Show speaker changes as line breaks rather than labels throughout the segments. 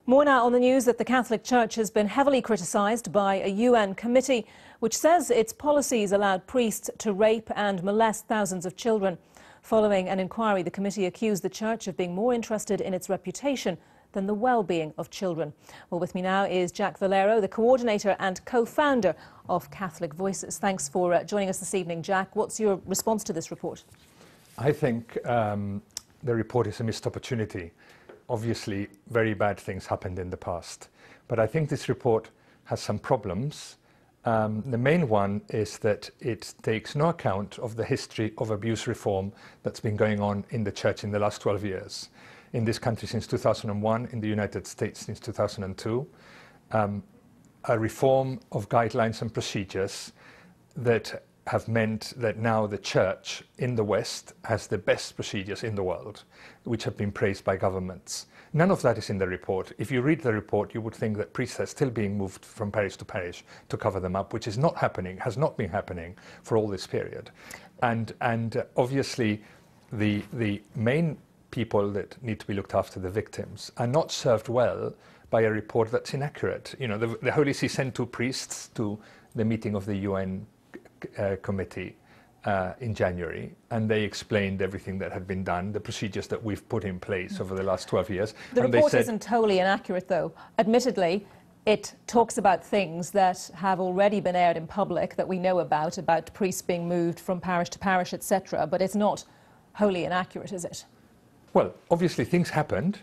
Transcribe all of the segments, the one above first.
More now on the news that the Catholic Church has been heavily criticised by a UN committee which says its policies allowed priests to rape and molest thousands of children. Following an inquiry, the committee accused the Church of being more interested in its reputation than the well-being of children. Well, with me now is Jack Valero, the coordinator and co-founder of Catholic Voices. Thanks for joining us this evening, Jack. What's your response to this report?
I think the report is a missed opportunity. Obviously, very bad things happened in the past, but I think this report has some problems. The main one is that it takes no account of the history of abuse reform that's been going on in the Church in the last 12 years. In this country since 2001, in the United States since 2002, a reform of guidelines and procedures that have meant that now the Church in the West has the best procedures in the world, which have been praised by governments. None of that is in the report. If you read the report, you would think that priests are still being moved from parish to parish to cover them up, which is not happening, has not been happening for all this period. And obviously, the main people that need to be looked after, the victims, are not served well by a report that's inaccurate. You know, the Holy See sent 2 priests to the meeting of the UN committee in January, and they explained everything that had been done, the procedures that we've put in place over the last 12 years.
The report isn't totally inaccurate, though. Admittedly, it talks about things that have already been aired in public that we know about priests being moved from parish to parish, etc., but it's not wholly inaccurate, is it?
Well, obviously things happened,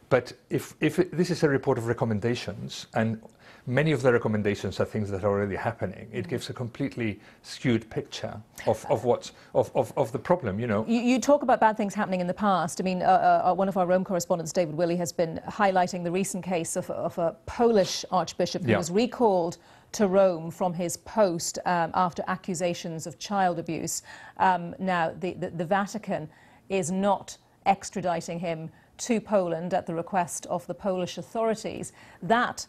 but if this is a report of recommendations, and many of the recommendations are things that are already happening, it gives a completely skewed picture of the problem, you know.
You talk about bad things happening in the past. I mean, one of our Rome correspondents, David Willey, has been highlighting the recent case of a Polish archbishop who was recalled to Rome from his post after accusations of child abuse. Now, the Vatican is not extraditing him to Poland at the request of the Polish authorities. That,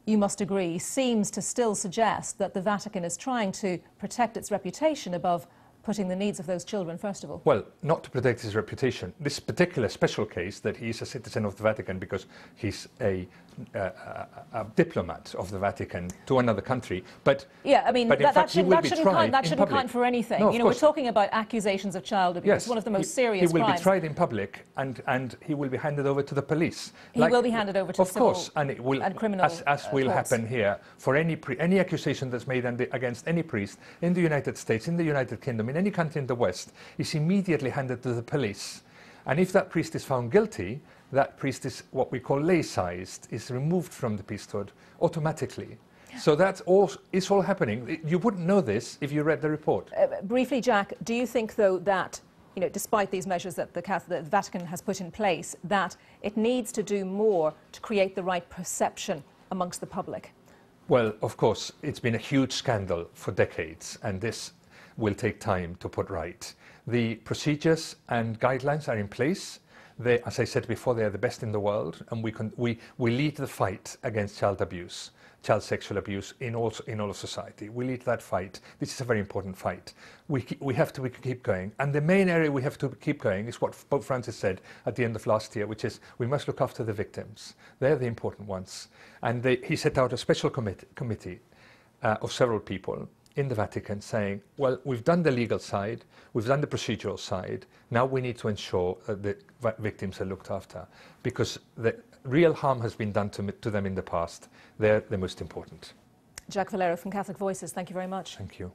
you must agree, seems to still suggest that the Vatican is trying to protect its reputation above putting the needs of those children first of all.
Well, not to protect his reputation. This particular special case that he's a citizen of the Vatican because he's a diplomat of the Vatican to another country, but
yeah, I mean, that shouldn't count for anything.
No,
you know, we're talking about accusations of child abuse,
yes,
one of the most serious crimes.
He will be tried in public, and he will be handed over to the police.
He will be handed over to civil,
of course, and it will,
criminal
as will happen here for any accusation that's made against any priest in the United States, in the United Kingdom, in any country in the West, is immediately handed to the police. And if that priest is found guilty, that priest is what we call laicized, is removed from the priesthood automatically. So that's all, it's all happening. You wouldn't know this if you read the report.
Briefly, Jack, do you think, though, that, you know, despite these measures that the Vatican has put in place, that it needs to do more to create the right perception amongst the public?
Well, of course, it's been a huge scandal for decades, and this will take time to put right. The procedures and guidelines are in place. They, as I said before, they are the best in the world, and we lead the fight against child abuse, child sexual abuse in all of society. We lead that fight. This is a very important fight. We have to keep going. And the main area we have to keep going is what Pope Francis said at the end of last year, which is we must look after the victims. They're the important ones. And he set out a special committee of several people in the Vatican saying, well, we've done the legal side, we've done the procedural side, now we need to ensure that the victims are looked after, because the real harm has been done to them in the past. They're the most important.
Jack Valero from Catholic Voices, thank you very much.
Thank you.